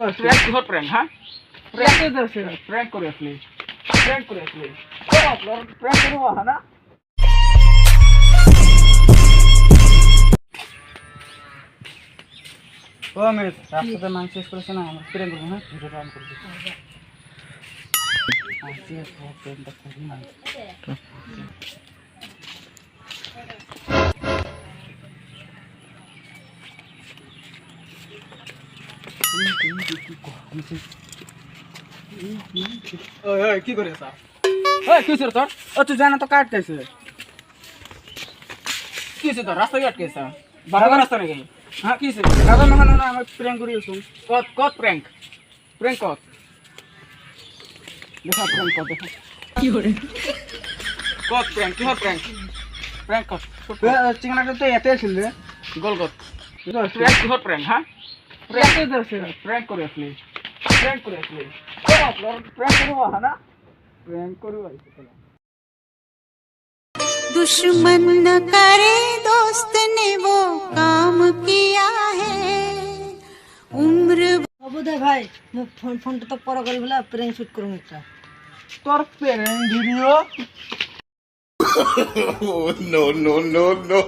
Prank কিহৰ prank হ্যাঁ prank কৰি আছিলি প্র্যাঙ্ক কৰিব আহা না ও আমি রাস্তাতে মাংস শেষ করেছে না আমরা প্র্যাঙ্ক করবো হ্যাঁ ভিডিওটা অন করে দিচ্ছি কি করে কি তোর তুই জানা তো কাটতেছে কি তোর রাস্তা আটকেছে বারবার রাস্তা নাকি হ্যাঁ কি দাদা মাখানো না আমার প্র্যাঙ্ক করি কত প্র্যাঙ্ক কত দেখা প্র্যাঙ্ক কত দেখা কি করে কত প্র্যাঙ্ক কিহর প্র্যাঙ্ক কত চিংড়াটা তো এতে ছিল রে গোল কত প্র্যাঙ্ক কিহর প্র্যাঙ্ক হ্যাঁ প্র্যাঙ্ক করে আসলি প্র্যাঙ্ক করবো হ্যাঁ না প্র্যাঙ্ক করবো दुश्मन न करे दोस्त ने वो काम किया है उम्र অবুদে ভাই মুখ ফোনটা তো পরে গেল বলে প্রেম শুট করুন একটা তোর prank video no, no, no, no.